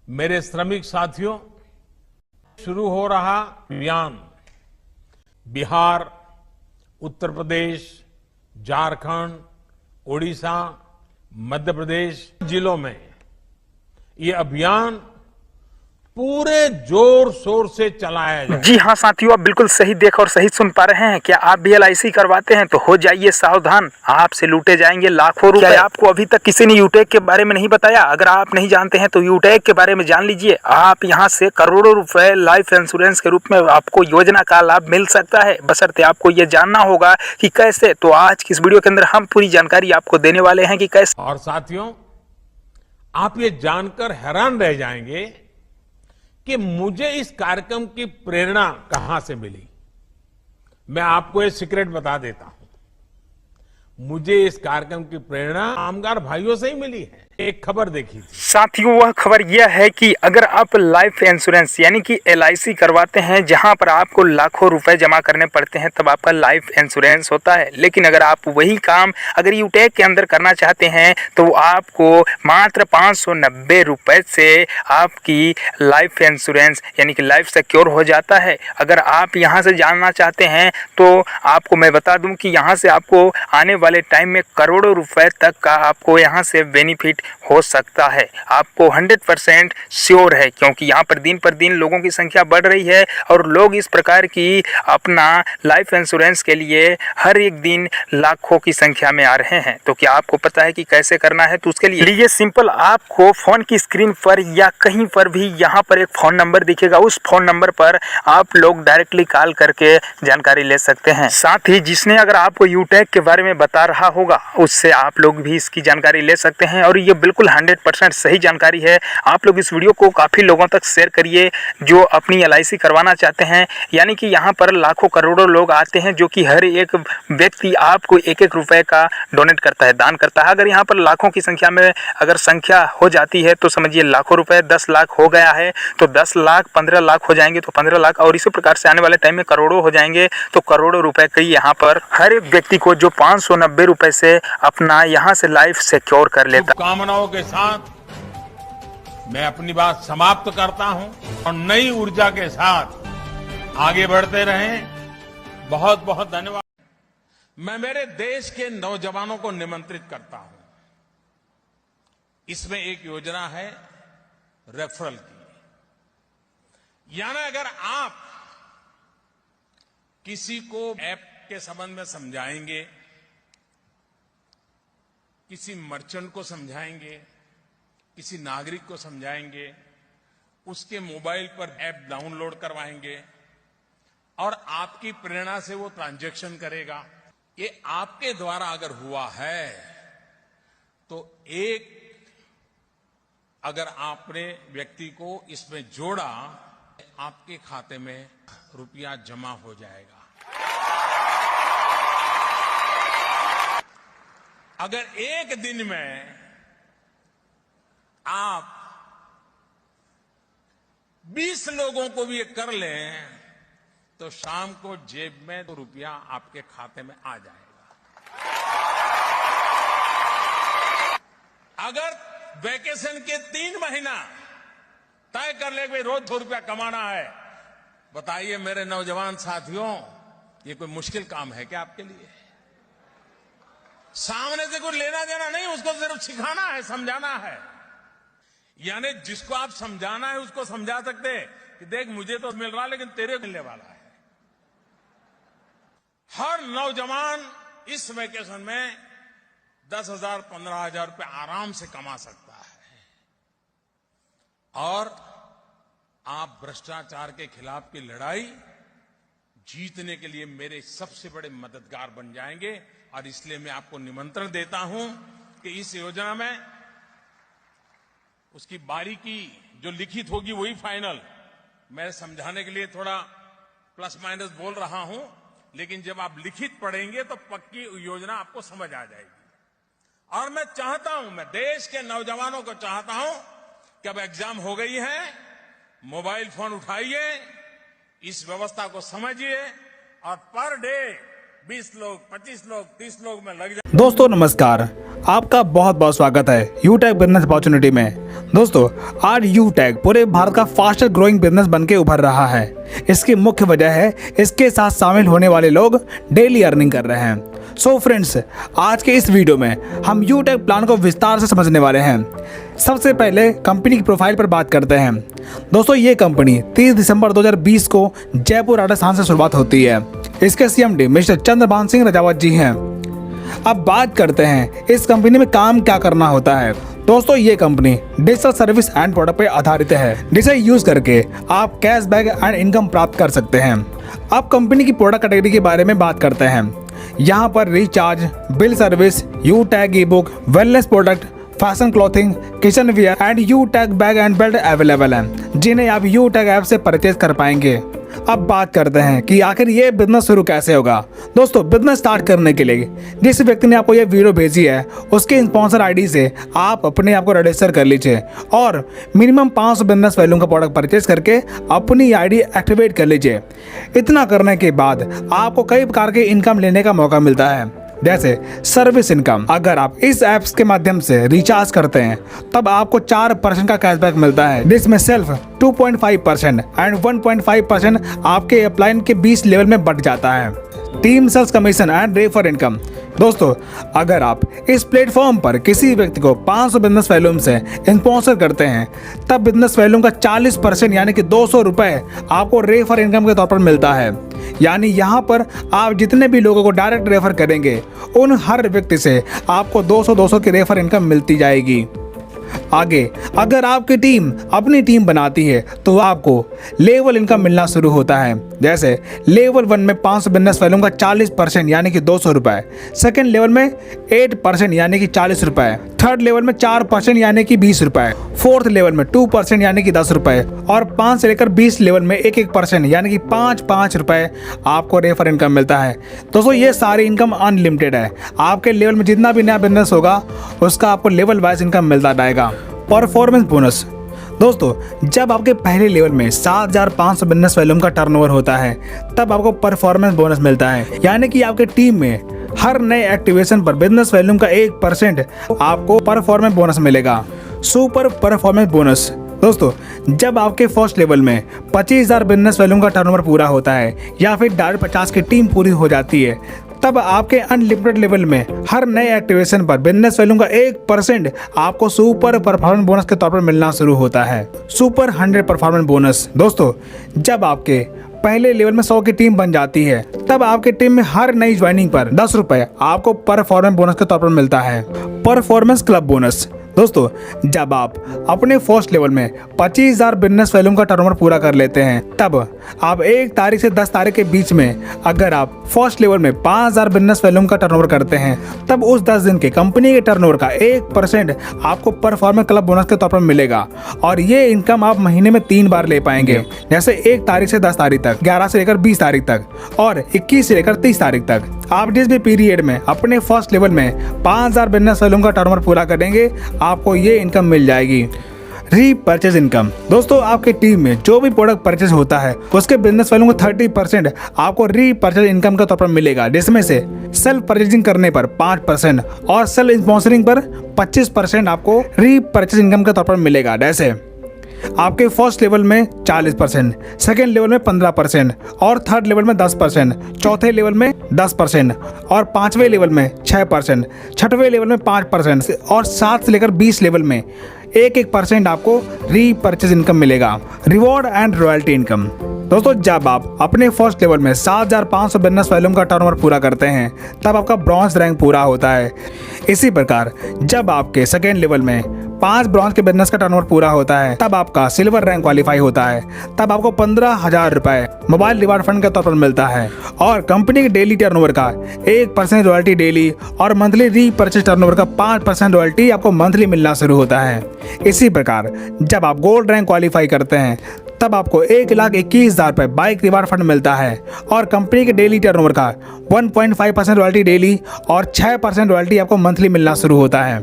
मेरे श्रमिक साथियों, शुरू हो रहा अभियान बिहार, उत्तर प्रदेश, झारखंड, ओडिशा, मध्य प्रदेश जिलों में ये अभियान पूरे जोर शोर से चलाया जाए। जी हाँ साथियों, आप बिल्कुल सही देख और सही सुन पा रहे हैं। क्या आप भी LIC करवाते हैं तो हो जाइए सावधान, आपसे लूटे जाएंगे लाखों रुपए। क्या आपको अभी तक किसी ने यूटेक के बारे में नहीं बताया? अगर आप नहीं जानते हैं तो यूटेक के बारे में जान लीजिए। आप यहां से करोड़ों रुपए लाइफ इंश्योरेंस के रूप में आपको योजना का लाभ मिल सकता है, बशर्ते आपको ये जानना होगा कि कैसे। तो आज की इस वीडियो के अंदर हम पूरी जानकारी आपको देने वाले हैं कि कैसे। और साथियों, आप ये जानकर हैरान रह जाएंगे कि मुझे इस कार्यक्रम की प्रेरणा कहां से मिली। मैं आपको एक सीक्रेट बता देता हूं। मुझे इस कार्यक्रम की प्रेरणा कामगार भाइयों से ही मिली है। एक खबर देखी थी साथियों, वह खबर यह है कि अगर आप लाइफ इंश्योरेंस यानी कि LIC करवाते हैं, जहां पर आपको लाखों रुपए जमा करने पड़ते हैं, तब आपका लाइफ इंश्योरेंस होता है। लेकिन अगर आप वही काम अगर यूटेक के अंदर करना चाहते हैं तो आपको मात्र 590 रुपए से आपकी लाइफ इंश्योरेंस यानी कि लाइफ सिक्योर हो जाता है। अगर आप यहां से जानना चाहते हैं तो आपको मैं बता दूं कि यहां से आपको आने वाले टाइम में करोड़ों रुपए तक का आपको यहां से बेनिफिट हो सकता है। आपको 100% श्योर है, क्योंकि यहाँ पर दिन पर दिन लोगों की संख्या बढ़ रही है और लोग इस प्रकार की अपना लाइफ इंश्योरेंस के लिए हर एक दिन लाखों की संख्या में आ रहे हैं। तो क्या आपको पता है कि कैसे करना है? तो उसके लिए सिंपल आपको फोन की स्क्रीन पर या कहीं पर भी यहाँ पर एक फोन नंबर दिखेगा, उस फोन नंबर पर आप लोग डायरेक्टली कॉल करके जानकारी ले सकते हैं। साथ ही जिसने अगर आपको यूटेक के बारे में बता रहा होगा, उससे आप लोग भी इसकी जानकारी ले सकते हैं। और ये बिल्कुल 100% सही जानकारी है। आप लोग इस वीडियो को काफ़ी लोगों तक शेयर करिए जो अपनी LIC करवाना चाहते हैं। यानी कि यहाँ पर लाखों करोड़ों लोग आते हैं, जो कि हर एक व्यक्ति आपको एक एक रुपए का डोनेट करता है, दान करता है। अगर यहाँ पर लाखों की संख्या में अगर संख्या हो जाती है तो समझिए लाखों रुपए 10 लाख हो गया है, तो 10 लाख 15 लाख हो जाएंगे, तो 15 लाख और इसी प्रकार से आने वाले टाइम में करोड़ों हो जाएंगे। तो करोड़ों रुपए की यहाँ पर हर एक व्यक्ति को जो 590 रुपए से अपना यहाँ से लाइफ सिक्योर कर लेता। कामनाओं के साथ मैं अपनी बात समाप्त करता हूं और नई ऊर्जा के साथ आगे बढ़ते रहें। बहुत बहुत धन्यवाद। मैं मेरे देश के नौजवानों को निमंत्रित करता हूं। इसमें एक योजना है रेफरल की। यानी अगर आप किसी को ऐप के संबंध में समझाएंगे, किसी मर्चेंट को समझाएंगे, किसी नागरिक को समझाएंगे, उसके मोबाइल पर ऐप डाउनलोड करवाएंगे और आपकी प्रेरणा से वो ट्रांजैक्शन करेगा। ये आपके द्वारा अगर हुआ है तो एक अगर आपने व्यक्ति को इसमें जोड़ा, आपके खाते में रुपया जमा हो जाएगा। अगर एक दिन में आप 20 लोगों को भी ये कर लें तो शाम को जेब में तो रुपया आपके खाते में आ जाएगा। अगर वैकेशन के 3 महीना तय कर ले कि रोज 2 रुपया कमाना है, बताइए मेरे नौजवान साथियों, ये कोई मुश्किल काम है क्या आपके लिए? सामने से कुछ लेना देना नहीं, उसको सिर्फ सिखाना है, समझाना है। यानी जिसको आप समझाना है उसको समझा सकते हैं कि देख मुझे तो मिल रहा लेकिन तेरे मिलने वाला है। हर नौजवान इस वेकेशन में 10,000 15,000 रुपए आराम से कमा सकता है। और आप भ्रष्टाचार के खिलाफ की लड़ाई जीतने के लिए मेरे सबसे बड़े मददगार बन जाएंगे। और इसलिए मैं आपको निमंत्रण देता हूं कि इस योजना में उसकी बारीकी जो लिखित होगी वही फाइनल। मैं समझाने के लिए थोड़ा प्लस माइनस बोल रहा हूं, लेकिन जब आप लिखित पढ़ेंगे तो पक्की योजना आपको समझ आ जाएगी। और मैं चाहता हूं, मैं देश के नौजवानों को चाहता हूं कि अब एग्जाम हो गई है, मोबाइल फोन उठाइए, इस व्यवस्था को समझिए और पर डे 20 लोग, 25 लोग, 30 लोग में लग जाए। दोस्तों नमस्कार, आपका बहुत बहुत स्वागत है यूटेक बिजनेस अपॉर्चुनिटी में। दोस्तों, आज यूटेक पूरे भारत का फास्टर ग्रोइंग बिजनेस बनके उभर रहा है। इसकी मुख्य वजह है इसके साथ शामिल होने वाले लोग डेली अर्निंग कर रहे हैं। सो फ्रेंड्स, आज के इस वीडियो में हम यूटेक प्लान को विस्तार से समझने वाले हैं। सबसे पहले कंपनी की प्रोफाइल पर बात करते हैं। दोस्तों, ये कंपनी 30 दिसंबर 2020 को जयपुर राजस्थान से शुरुआत होती है। इसके CMD मिस्टर चंद्रभान सिंह रजावत जी हैं। अब बात करते हैं इस कंपनी में काम क्या करना होता है। दोस्तों, ये company digital service and product पर आधारित है, जिसे यूज करके आप कैशबैक एंड इनकम प्राप्त कर सकते हैं। अब कंपनी की प्रोडक्ट कैटेगरी के बारे में बात करते हैं। यहाँ पर recharge, bill service, यूटेक E book, wellness product, fashion clothing, kitchen wear and यूटेक bag and belt available हैं, जिन्हें आप यूटेक ऐप से परचेज कर पाएंगे। अब बात करते हैं कि आखिर ये बिजनेस शुरू कैसे होगा। दोस्तों, बिजनेस स्टार्ट करने के लिए जिस व्यक्ति ने आपको ये वीडियो भेजी है, उसके स्पॉन्सर आईडी से आप अपने आप को रजिस्टर कर लीजिए और मिनिमम 500 बिजनेस वैल्यू का प्रोडक्ट परचेज करके अपनी आईडी एक्टिवेट कर लीजिए। इतना करने के बाद आपको कई प्रकार के इनकम लेने का मौका मिलता है, जैसे सर्विस इनकम। अगर आप इस ऐप्स के माध्यम से रिचार्ज करते हैं तब आपको 4% का कैशबैक मिलता है, जिसमें सेल्फ 2.5% एंड 1.5% आपके अपलाइन के 20 लेवल में बढ़ जाता है। Team sales commission and refer income. दोस्तों, अगर आप इस प्लेटफॉर्म पर किसी व्यक्ति को 500 बिजनेस वैल्यूम से स्पॉन्सर करते हैं तब बिजनेस वैल्यूम का 40% यानी कि 200 रुपये आपको रेफर इनकम के तौर पर मिलता है। यानी यहाँ पर आप जितने भी लोगों को डायरेक्ट रेफर करेंगे उन हर व्यक्ति से आपको 200 की रेफर इनकम मिलती जाएगी। आगे अगर आपकी टीम अपनी टीम बनाती है तो आपको लेवल इनकम मिलना शुरू होता है। जैसे लेवल 1 में 500 बिजनेस वैल्यूम का 40% यानी कि 200 रुपये, सेकेंड लेवल में 8% यानी कि 40 रुपये, थर्ड लेवल में 4% यानी कि 20 रुपये, फोर्थ लेवल में 2% यानी कि 10 रुपये और 5 से लेकर 20 लेवल में 1% यानी कि 5 रुपये आपको रेफर इनकम मिलता है। दोस्तों, ये सारी इनकम अनलिमिटेड है। आपके लेवल में जितना भी नया बिजनेस होगा उसका आपको लेवल वाइज इनकम मिलता जाएगा। Performance bonus. दोस्तों, जब आपके पहले लेवल में 7,500 बिजनेस वैल्यूम का टर्नओवर होता है तब आपको परफॉर्मेंस बोनस मिलता है, यानी कि आपके टीम में हर नए एक्टिवेशन पर बिजनेस वैल्यूम का 1% आपको परफॉर्मेंस बोनस मिलेगा। Super performance bonus. दोस्तों, जब आपके फर्स्ट लेवल में 25,000 बिजनेस वैल्यूम का टर्नओवर पूरा होता है या फिर 50 की टीम पूरी हो जाती है तब आपके अनलिमिटेड लेवल में हर नए एक्टिवेशन पर बिजनेस वैल्यूम का 1% आपको सुपर परफॉर्मेंस बोनस के तौर पर मिलना शुरू होता है। Super 100 performance bonus. दोस्तों, जब आपके पहले लेवल में 100 की टीम बन जाती है तब आपके टीम में हर नई ज्वाइनिंग पर 10 रुपये आपको परफॉर्मेंस बोनस के तौर पर मिलता है। Performance club bonus. दोस्तों, जब आप अपने फर्स्ट लेवल में 25,000 बिजनेस वैल्यूम का टर्नओवर पूरा कर लेते हैं तब आप 1 तारीख से 10 तारीख के बीच में अगर आप फर्स्ट लेवल में 5,000 बिजनेस वैल्यूम का टर्नओवर करते हैं तब उस 10 दिन के कंपनी के टर्नओवर का 1% आपको परफॉर्मेंस क्लब बोनस के तौर पर मिलेगा और ये इनकम आप महीने में 3 बार ले पाएंगे। जैसे 1 तारीख से 10 तारीख तक, 11 से लेकर 20 तारीख तक और 21 से लेकर 30 तारीख तक। आप जिस भी पीरियड में अपने फर्स्ट लेवल में 5,000 बिजनेस वैल्यूम का टर्नओवर पूरा करेंगे आपको ये इनकम मिल जाएगी। Repurchase income. दोस्तों, आपकी टीम में जो भी प्रोडक्ट परचेज होता है उसके बिजनेस वैल्यू का 30% आपको रीपरचेज इनकम के तौर पर मिलेगा, जिसमें से सेल्फ परचेजिंग करने पर 5% और सेल्फ स्पॉन्सरिंग पर 25% आपको रीपरचेज इनकम के तौर पर मिलेगा। जैसे आपके फर्स्ट लेवल में 40%, सेकेंड लेवल में 15% और थर्ड लेवल में 10%, चौथे लेवल में 10% और 5वें लेवल में 6%, छठवें लेवल में 5% और 7 से लेकर 20 लेवल में 1% आपको रीपरचेज इनकम मिलेगा। Reward and royalty income. दोस्तों, जब आप अपने फर्स्ट लेवल में 7,500 बिजनेस वैल्यूम का टर्नओवर पूरा करते हैं तब आपका ब्रॉन्ज रैंक पूरा होता है। इसी प्रकार जब आपके सेकेंड लेवल में 5 ब्रॉन्ज के बिजनेस का टर्नओवर पूरा होता है तब आपका सिल्वर रैंक क्वालिफाई होता है। तब आपको 15,000 रुपये मोबाइल रिवार्ड फंड के तौर पर मिलता है और कंपनी के डेली टर्नओवर का 1% रॉयल्टी डेली और मंथली रीपरचेज टर्नओवर का 5% रॉयल्टी आपको मंथली मिलना शुरू होता है। इसी प्रकार जब आप गोल्ड रैंक क्वालिफाई करते हैं तब आपको 1,21,000 रुपये बाइक रिवार्ड फंड मिलता है और कंपनी के डेली टर्नओवर का 1.5% रॉयल्टी डेली और 6% रॉयल्टी आपको मंथली मिलना शुरू होता है।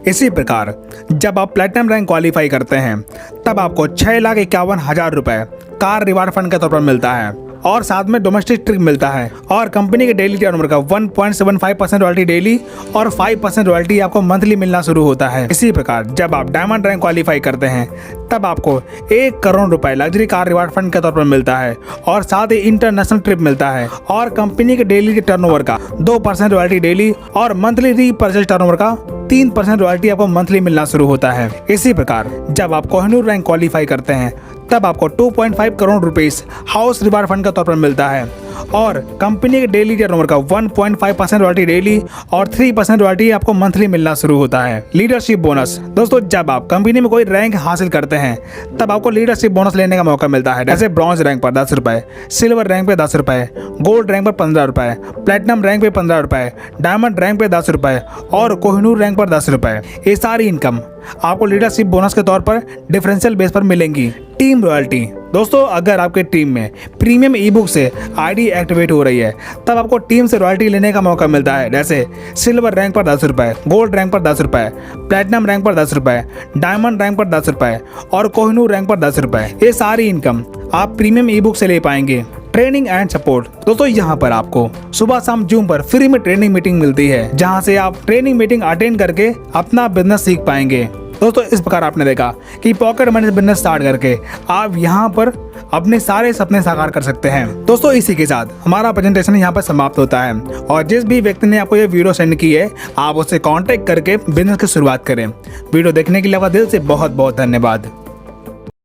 इसी प्रकार जब आप प्लेटिनम रैंक क्वालिफाई करते हैं तब आपको 6,51,000 रुपये कार रिवार्ड फंड के तौर पर मिलता है और साथ में डोमेस्टिक ट्रिप मिलता है। और कंपनी के डेली टर्नओवर का 1.75% रॉयल्टी डेली और 5% रॉयल्टी आपको मंथली मिलना शुरू होता है। इसी प्रकार जब आप डायमंड रैंक क्वालिफाई करते हैं तब आपको 1 करोड़ रुपए लग्जरी कार रिवार्ड फंड के तौर पर मिलता है और साथ ही इंटरनेशनल ट्रिप मिलता है। और कंपनी के डेली टर्नओवर का 2% रॉयल्टी डेली और मंथली रीपर्चेज टर्नओवर का 3% रॉयल्टी आपको मंथली मिलना शुरू होता है। इसी प्रकार जब आप कोहिनूर रैंक क्वालिफाई करते हैं तब आपको 2.5 crore rupees house reward fund के तौर पर मिलता है और कंपनी के डेली टर्नओवर का 1.5% रॉयल्टी डेली और 3% रॉयल्टी आपको मंथली मिलना शुरू होता है। लीडरशिप बोनस दोस्तों, जब आप कंपनी में कोई रैंक हासिल करते हैं तब आपको लीडरशिप बोनस लेने का मौका मिलता है। जैसे ब्रॉन्ज रैंक पर 10 रुपए, सिल्वर रैंक पे 10 रुपए, गोल्ड रैंक पर 15 रुपए, प्लेटिनम रैंक पे 15 रुपए, डायमंड रैंक पे 10 रुपए और कोहिनूर रैंक पर 10 रुपए। ये सारी इनकम आपको लीडरशिप बोनस के तौर पर डिफरेंशियल बेस पर मिलेंगी। टीम रॉयल्टी दोस्तों, अगर आपके टीम में प्रीमियम ई बुक से आईडी एक्टिवेट हो रही है तब आपको टीम से रॉयल्टी लेने का मौका मिलता है। जैसे सिल्वर रैंक पर 10 रुपए, गोल्ड रैंक पर 10 रुपए, प्लेटिनम रैंक पर 10 रुपए, डायमंड रैंक पर 10 रुपए और कोहिनूर रैंक पर 10 रुपए। ये सारी इनकम आप प्रीमियम ई बुक से ले पाएंगे। ट्रेनिंग एंड सपोर्ट दोस्तों, यहाँ पर आपको सुबह शाम जूम पर फ्री में ट्रेनिंग मीटिंग मिलती है जहाँ से आप ट्रेनिंग मीटिंग अटेंड करके अपना बिजनेस सीख पाएंगे। दोस्तों इस प्रकार आपने देखा कि पॉकेट मनी से बिजनेस स्टार्ट करके आप यहाँ पर अपने सारे सपने साकार कर सकते हैं। दोस्तों इसी के साथ हमारा प्रेजेंटेशन यहाँ पर समाप्त होता है और जिस भी व्यक्ति ने आपको ये वीडियो सेंड की है आप उससे कांटेक्ट करके बिजनेस की शुरुआत करें। वीडियो देखने के लिए आपका दिल से बहुत बहुत धन्यवाद।